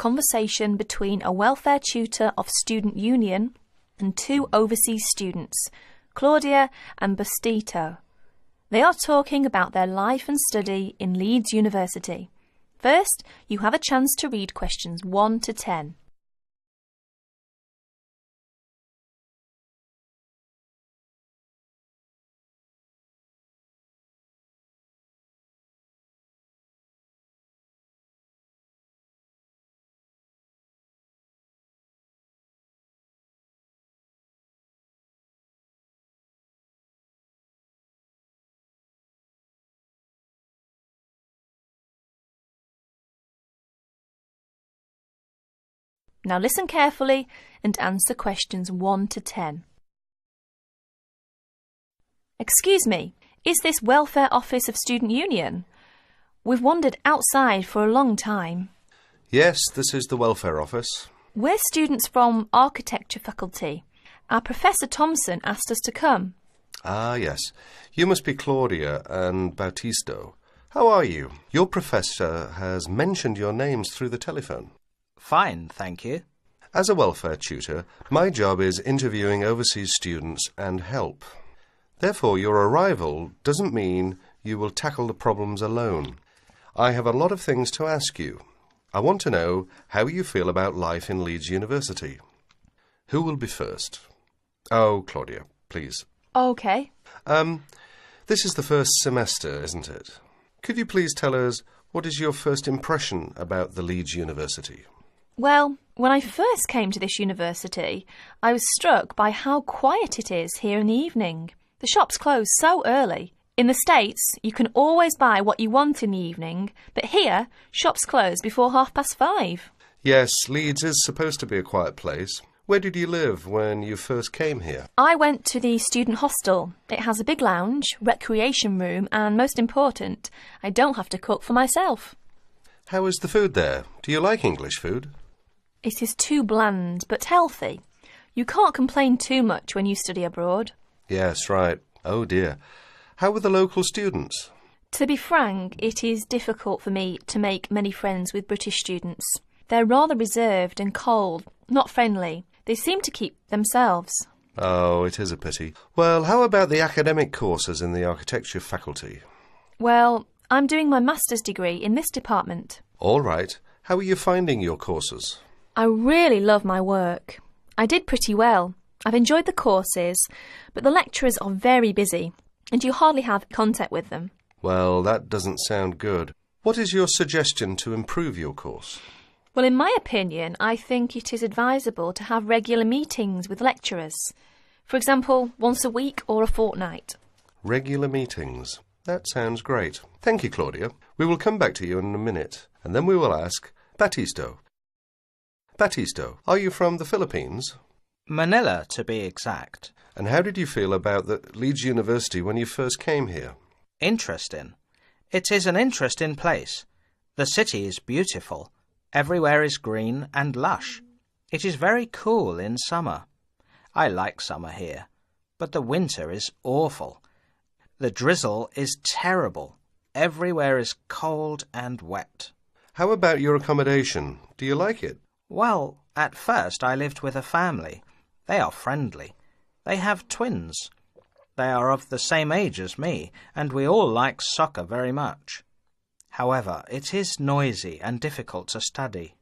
conversation between a welfare tutor of Student Union and two overseas students, Claudia and Bastito. They are talking about their life and study in Leeds University. First, you have a chance to read questions 1 to 10. Now listen carefully and answer questions 1 to 10. Excuse me, is this Welfare Office of Student Union? We've wandered outside for a long time. Yes, this is the Welfare Office. We're students from Architecture faculty. Our Professor Thompson asked us to come. Ah, yes. You must be Claudia and Bautisto. How are you? Your professor has mentioned your names through the telephone. Fine, thank you. As a welfare tutor, my job is interviewing overseas students and help. Therefore, your arrival doesn't mean you will tackle the problems alone. I have a lot of things to ask you. I want to know how you feel about life in Leeds University. Who will be first? Oh, Claudia, please. OK. This is the first semester, isn't it? Could you please tell us what is your first impression about the Leeds University? Well, when I first came to this university, I was struck by how quiet it is here in the evening. The shops close so early. In the States, you can always buy what you want in the evening, but here, shops close before 5:30. Yes, Leeds is supposed to be a quiet place. Where did you live when you first came here? I went to the student hostel. It has a big lounge, recreation room, and most important, I don't have to cook for myself. How is the food there? Do you like English food? It is too bland, but healthy. You can't complain too much when you study abroad. Yes, right. Oh dear. How were the local students? To be frank, it is difficult for me to make many friends with British students. They're rather reserved and cold, not friendly. They seem to keep themselves. Oh, it is a pity. Well, how about the academic courses in the architecture faculty? Well, I'm doing my master's degree in this department. All right. How are you finding your courses? I really love my work. I did pretty well. I've enjoyed the courses, but the lecturers are very busy, and you hardly have contact with them. Well, that doesn't sound good. What is your suggestion to improve your course? Well, in my opinion, I think it is advisable to have regular meetings with lecturers. For example, once a week or a fortnight. Regular meetings. That sounds great. Thank you, Claudia. We will come back to you in a minute, and then we will ask Bautisto. Bautisto, are you from the Philippines? Manila, to be exact. And how did you feel about the Leeds University when you first came here? Interesting. It is an interesting place. The city is beautiful. Everywhere is green and lush. It is very cool in summer. I like summer here, but the winter is awful. The drizzle is terrible. Everywhere is cold and wet. How about your accommodation? Do you like it? Well, at first I lived with a family. They are friendly. They have twins. They are of the same age as me, and we all like soccer very much. However, it is noisy and difficult to study.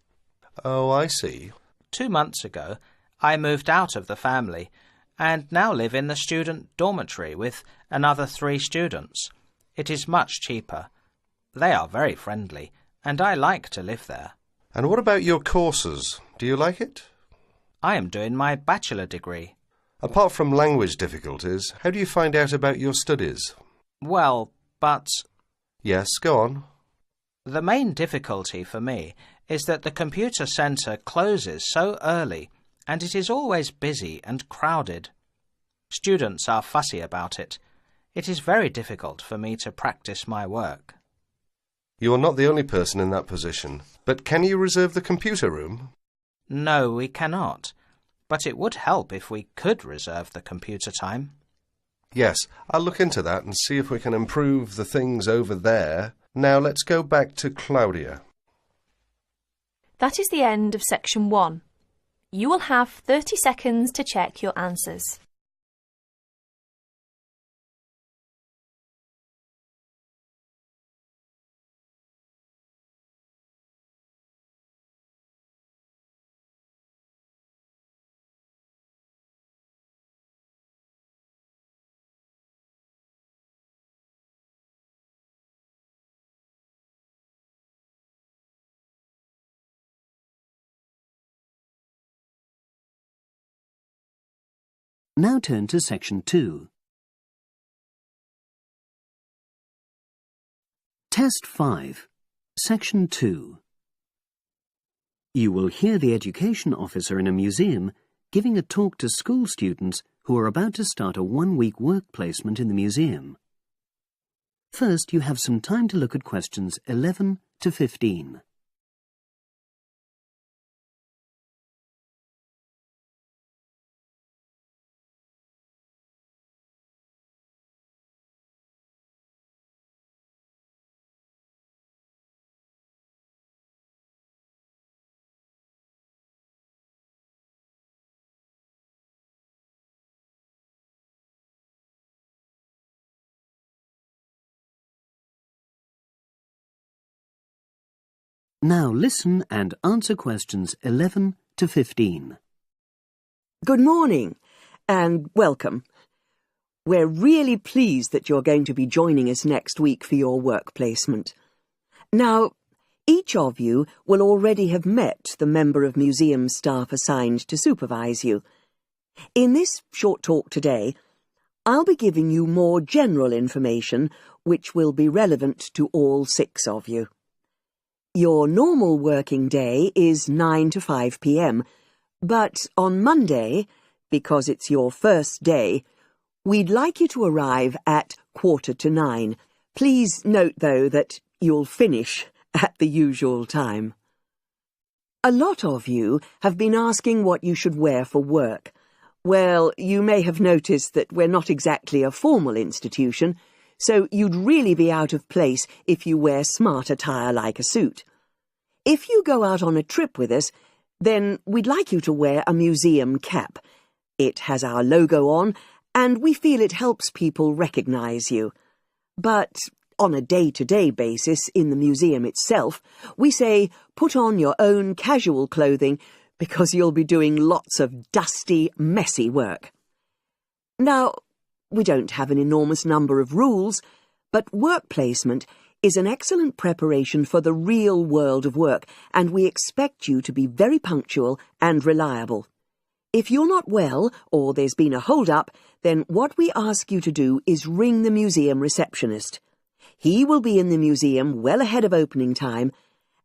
Oh, I see. 2 months ago, I moved out of the family and now live in the student dormitory with another 3 students. It is much cheaper. They are very friendly, and I like to live there. And what about your courses? Do you like it? I am doing my bachelor degree. Apart from language difficulties, how do you find out about your studies? Well, but... Yes, go on. The main difficulty for me is that the computer centre closes so early, and it is always busy and crowded. Students are fussy about it. It is very difficult for me to practice my work. You are not the only person in that position, but can you reserve the computer room? No, we cannot, but it would help if we could reserve the computer time. Yes, I'll look into that and see if we can improve the things over there. Now let's go back to Claudia. That is the end of section 1. You will have 30 seconds to check your answers. Now turn to section 2. Test 5, section 2. You will hear the education officer in a museum giving a talk to school students who are about to start a 1-week work placement in the museum. First, you have some time to look at questions 11 to 15. Now listen and answer questions 11 to 15. Good morning and welcome. We're really pleased that you're going to be joining us next week for your work placement. Now, each of you will already have met the member of museum staff assigned to supervise you. In this short talk today, I'll be giving you more general information which will be relevant to all 6 of you. Your normal working day is 9 to 5 p.m, but on Monday, because it's your first day, we'd like you to arrive at 9:15. Please note, though, that you'll finish at the usual time. A lot of you have been asking what you should wear for work. Well, you may have noticed that we're not exactly a formal institution, so you'd really be out of place if you wear smart attire like a suit. If you go out on a trip with us, then we'd like you to wear a museum cap. It has our logo on, and we feel it helps people recognise you. But on a day-to-day basis in the museum itself, we say put on your own casual clothing because you'll be doing lots of dusty, messy work. Now, we don't have an enormous number of rules, but work placement is an excellent preparation for the real world of work, and we expect you to be very punctual and reliable. If you're not well, or there's been a hold-up, then what we ask you to do is ring the museum receptionist. He will be in the museum well ahead of opening time,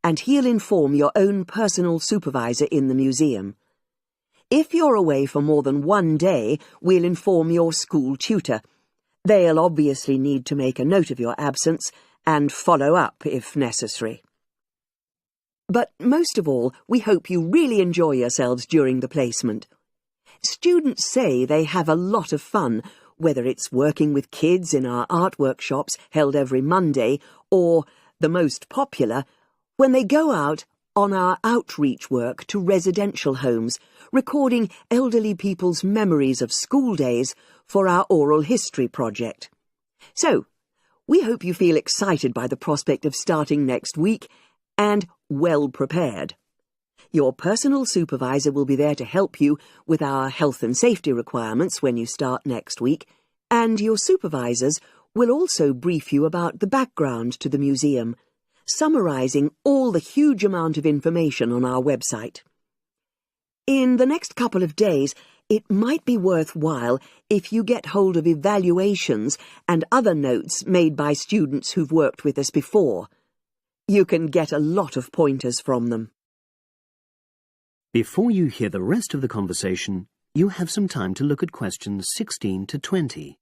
and he'll inform your own personal supervisor in the museum. If you're away for more than 1 day, we'll inform your school tutor. They'll obviously need to make a note of your absence and follow up if necessary. But most of all, we hope you really enjoy yourselves during the placement. Students say they have a lot of fun, whether it's working with kids in our art workshops held every Monday, or, the most popular, when they go out on our outreach work to residential homes, recording elderly people's memories of school days for our oral history project. So, we hope you feel excited by the prospect of starting next week and well prepared. Your personal supervisor will be there to help you with our health and safety requirements when you start next week, and your supervisors will also brief you about the background to the museum, summarising all the huge amount of information on our website. In the next couple of days, it might be worthwhile if you get hold of evaluations and other notes made by students who've worked with us before. You can get a lot of pointers from them. Before you hear the rest of the conversation, you have some time to look at questions 16 to 20.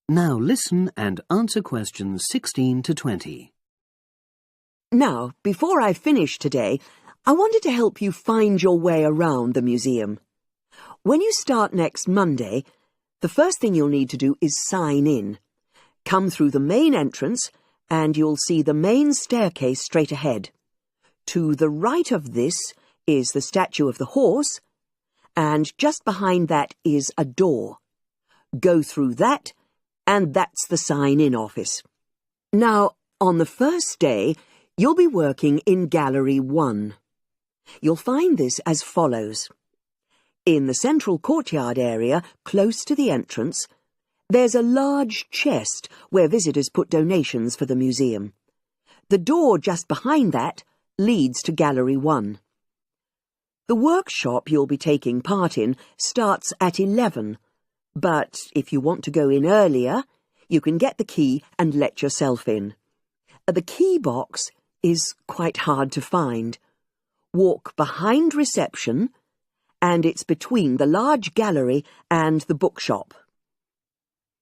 Now listen and answer questions 16 to 20. Now, before I finish today, I wanted to help you find your way around the museum. When you start next Monday, the first thing you'll need to do is sign in. Come through the main entrance and you'll see the main staircase straight ahead. To the right of this is the statue of the horse, and just behind that is a door. Go through that, and that's the sign-in office. Now, on the first day, you'll be working in Gallery 1. You'll find this as follows. In the central courtyard area, close to the entrance, there's a large chest where visitors put donations for the museum. The door just behind that leads to Gallery 1. The workshop you'll be taking part in starts at 11, but if you want to go in earlier, you can get the key and let yourself in. The key box is quite hard to find. Walk behind reception, and it's between the large gallery and the bookshop.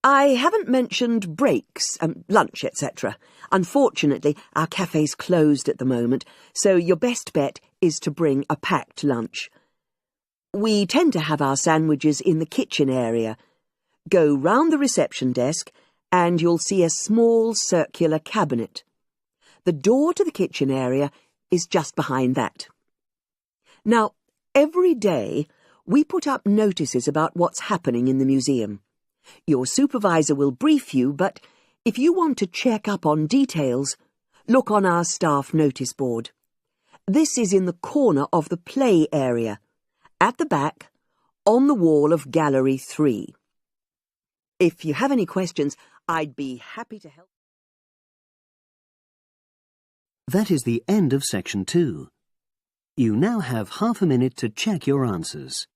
I haven't mentioned breaks, lunch, etc. Unfortunately, our cafe's closed at the moment, so your best bet is to bring a packed lunch. We tend to have our sandwiches in the kitchen area. Go round the reception desk and you'll see a small circular cabinet. The door to the kitchen area is just behind that. Now, every day we put up notices about what's happening in the museum. Your supervisor will brief you, but if you want to check up on details, look on our staff notice board. This is in the corner of the play area, at the back, on the wall of Gallery 3. If you have any questions, I'd be happy to help. That is the end of Section 2. You now have half a minute to check your answers.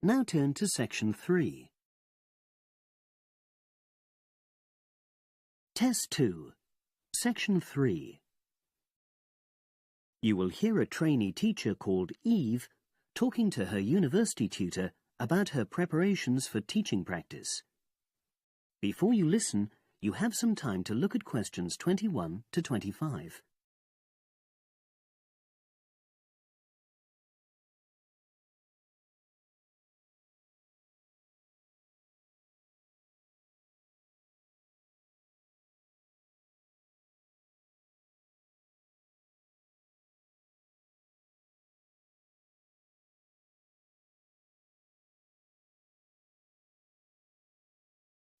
Now turn to Section 3. Test 2, Section 3. You will hear a trainee teacher called Eve talking to her university tutor about her preparations for teaching practice. Before you listen, you have some time to look at questions 21 to 25.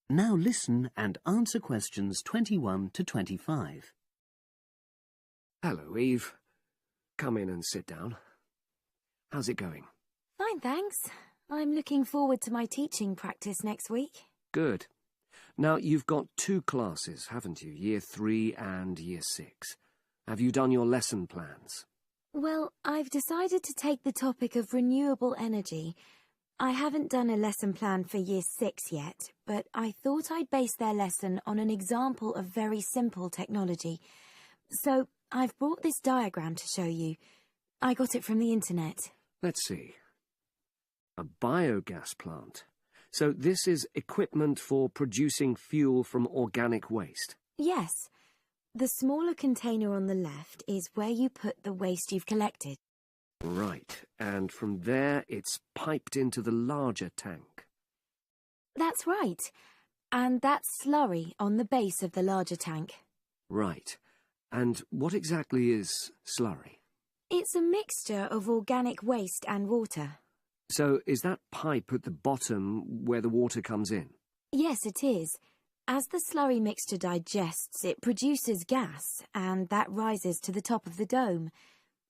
Now listen and answer questions 21 to 25. Hello, Eve. Come in and sit down. How's it going? Fine, thanks. I'm looking forward to my teaching practice next week. Good. Now, you've got 2 classes, haven't you? Year 3 and Year 6. Have you done your lesson plans? Well, I've decided to take the topic of renewable energy. I haven't done a lesson plan for Year 6 yet, but I thought I'd base their lesson on an example of very simple technology. So I've brought this diagram to show you. I got it from the internet. Let's see. A biogas plant. So this is equipment for producing fuel from organic waste? Yes. The smaller container on the left is where you put the waste you've collected. Right, and from there it's piped into the larger tank. That's right. And that's slurry on the base of the larger tank. Right. And what exactly is slurry? It's a mixture of organic waste and water. So is that pipe at the bottom where the water comes in? Yes, it is. As the slurry mixture digests, it produces gas, and that rises to the top of the dome.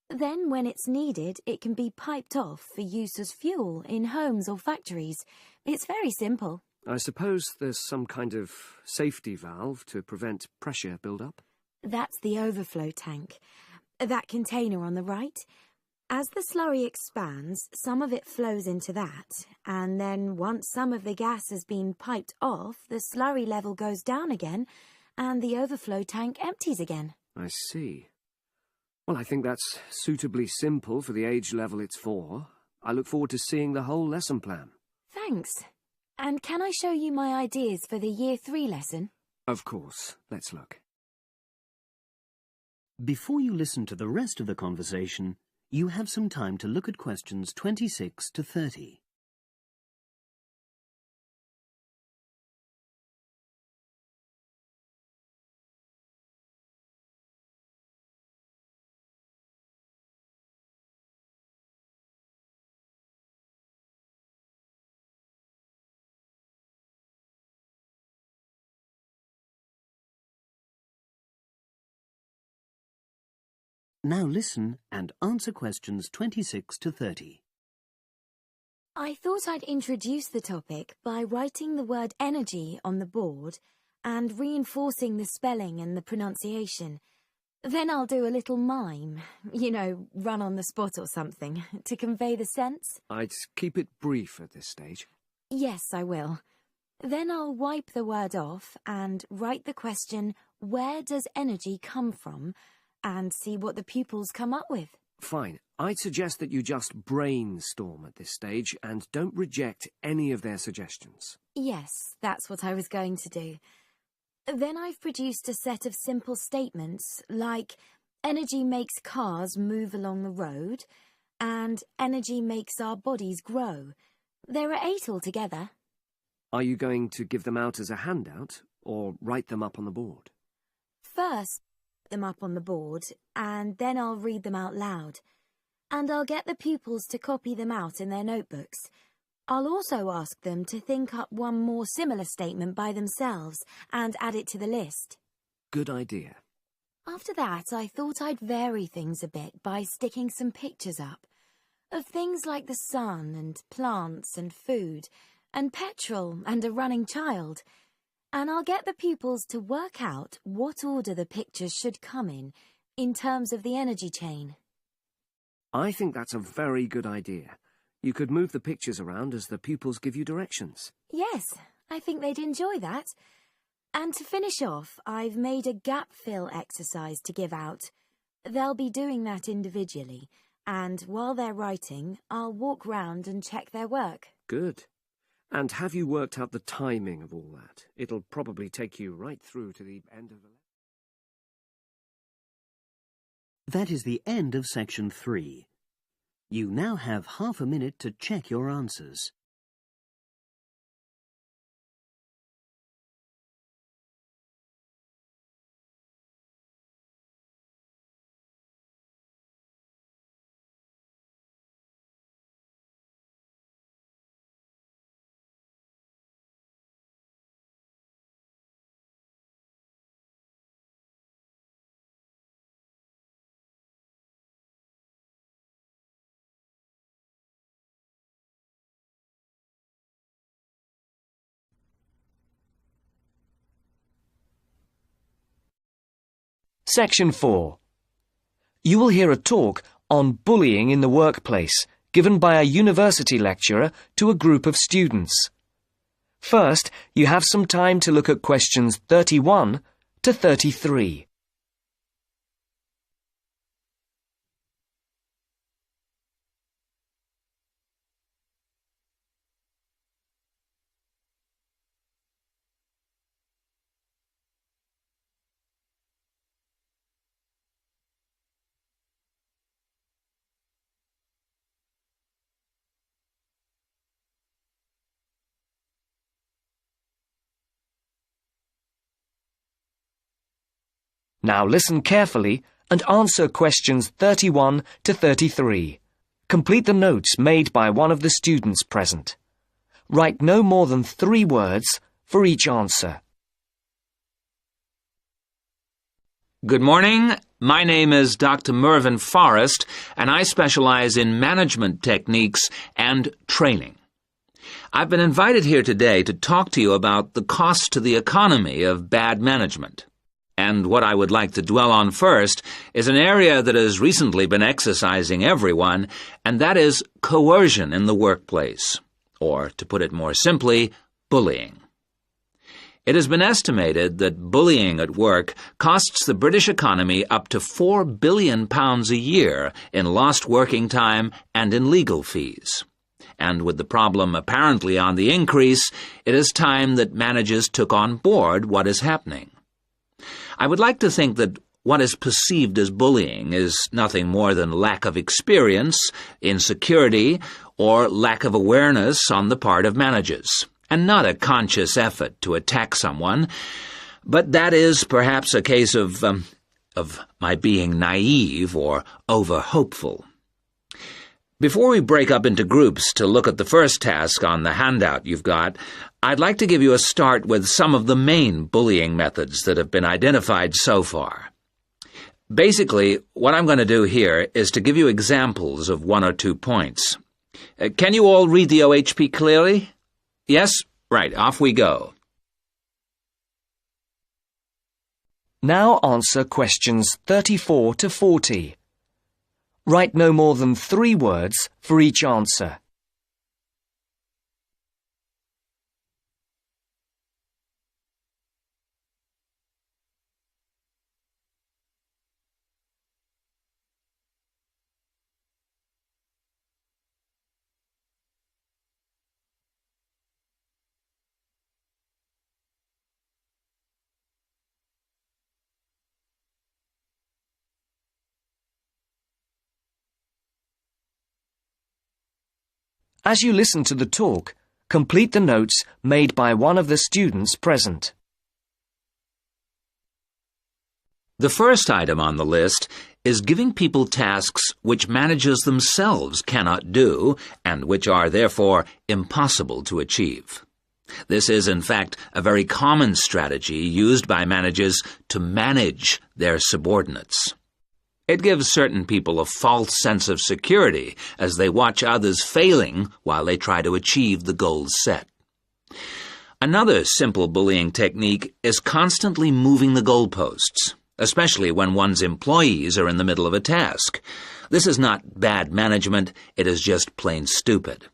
Then, when it's needed, it can be piped off for use as fuel in homes or factories. It's very simple. I suppose there's some kind of safety valve to prevent pressure build-up? That's the overflow tank. That container on the right. As the slurry expands, some of it flows into that, and then once some of the gas has been piped off, the slurry level goes down again, and the overflow tank empties again. I see. Well, I think that's suitably simple for the age level it's for. I look forward to seeing the whole lesson plan. Thanks. And can I show you my ideas for the Year 3 lesson? Of course. Let's look. Before you listen to the rest of the conversation, you have some time to look at questions 26 to 30. Now listen and answer questions 26 to 30. I thought I'd introduce the topic by writing the word energy on the board and reinforcing the spelling and the pronunciation. Then I'll do a little mime, run on the spot or something, to convey the sense. I'd keep it brief at this stage. Yes, I will. Then I'll wipe the word off and write the question, where does energy come from? And see what the pupils come up with. Fine. I'd suggest that you just brainstorm at this stage and don't reject any of their suggestions. Yes, that's what I was going to do. Then I've produced a set of simple statements like energy makes cars move along the road and energy makes our bodies grow. There are 8 altogether. Are you going to give them out as a handout or write them up on the board? First, them up on the board, and then I'll read them out loud. And I'll get the pupils to copy them out in their notebooks. I'll also ask them to think up one more similar statement by themselves and add it to the list. Good idea. After that, I thought I'd vary things a bit by sticking some pictures up of things like the sun and plants and food and petrol and a running child. And I'll get the pupils to work out what order the pictures should come in terms of the energy chain. I think that's a very good idea. You could move the pictures around as the pupils give you directions. Yes, I think they'd enjoy that. And to finish off, I've made a gap fill exercise to give out. They'll be doing that individually, and while they're writing, I'll walk round and check their work. Good. And have you worked out the timing of all that? It'll probably take you right through to the end of the lesson. That is the end of section 3. You now have half a minute to check your answers. Section 4. You will hear a talk on bullying in the workplace given by a university lecturer to a group of students. First, you have some time to look at questions 31 to 33. Now listen carefully and answer questions 31 to 33. Complete the notes made by one of the students present. Write no more than 3 words for each answer. Good morning. My name is Dr. Mervyn Forrest, and I specialize in management techniques and training. I've been invited here today to talk to you about the cost to the economy of bad management. And what I would like to dwell on first is an area that has recently been exercising everyone, and that is coercion in the workplace, or, to put it more simply, bullying. It has been estimated that bullying at work costs the British economy up to £4 billion a year in lost working time and in legal fees. And with the problem apparently on the increase, it is time that managers took on board what is happening. I would like to think that what is perceived as bullying is nothing more than lack of experience, insecurity, or lack of awareness on the part of managers, and not a conscious effort to attack someone, but that is perhaps a case of my being naive or over-hopeful. Before we break up into groups to look at the first task on the handout you've got, I'd like to give you a start with some of the main bullying methods that have been identified so far. Basically, what I'm going to do here is to give you examples of 1 or 2 points. Can you all read the OHP clearly? Yes? Right, off we go. Now answer questions 34 to 40. Write no more than 3 words for each answer. As you listen to the talk, complete the notes made by one of the students present. The first item on the list is giving people tasks which managers themselves cannot do and which are therefore impossible to achieve. This is, in fact, a very common strategy used by managers to manage their subordinates. It gives certain people a false sense of security as they watch others failing while they try to achieve the goals set. Another simple bullying technique is constantly moving the goalposts, especially when one's employees are in the middle of a task. This is not bad management, it is just plain stupid.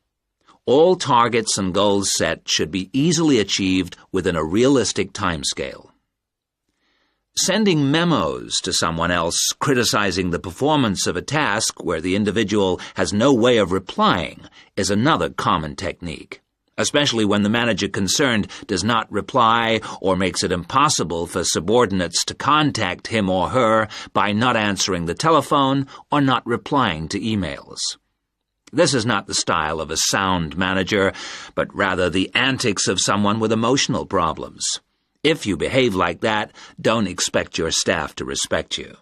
All targets and goals set should be easily achieved within a realistic timescale. Sending memos to someone else criticizing the performance of a task where the individual has no way of replying is another common technique, especially when the manager concerned does not reply or makes it impossible for subordinates to contact him or her by not answering the telephone or not replying to emails. This is not the style of a sound manager, but rather the antics of someone with emotional problems. If you behave like that, don't expect your staff to respect you.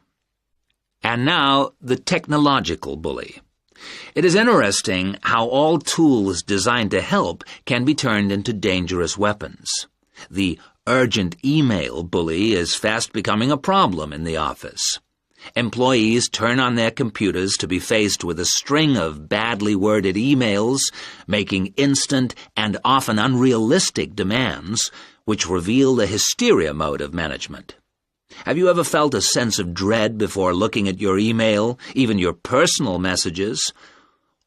And now, the technological bully. It is interesting how all tools designed to help can be turned into dangerous weapons. The urgent email bully is fast becoming a problem in the office. Employees turn on their computers to be faced with a string of badly worded emails, making instant and often unrealistic demands, which reveal the hysteria mode of management. Have you ever felt a sense of dread before looking at your email, even your personal messages?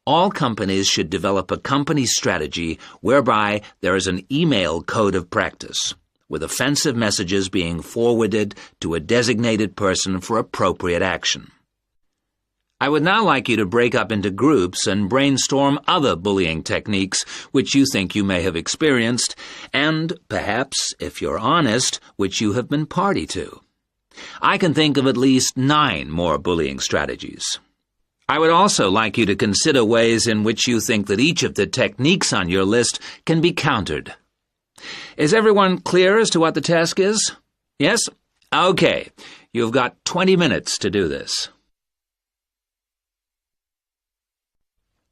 All companies should develop a company strategy whereby there is an email code of practice, with offensive messages being forwarded to a designated person for appropriate action. I would now like you to break up into groups and brainstorm other bullying techniques which you think you may have experienced, and perhaps, if you're honest, which you have been party to. I can think of at least 9 more bullying strategies. I would also like you to consider ways in which you think that each of the techniques on your list can be countered. Is everyone clear as to what the task is? Yes? Okay. You've got 20 minutes to do this.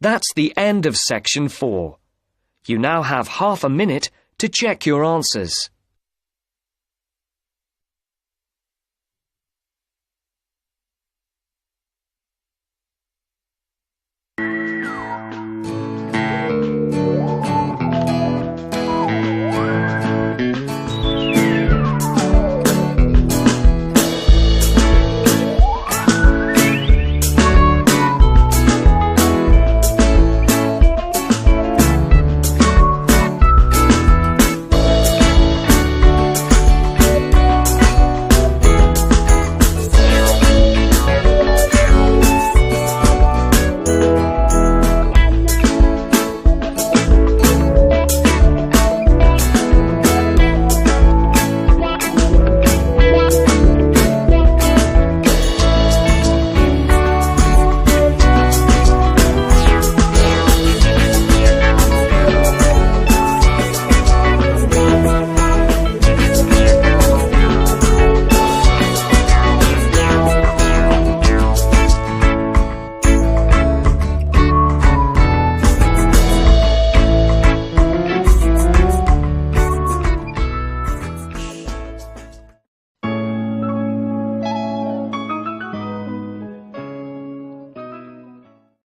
That's the end of section 4. You now have half a minute to check your answers.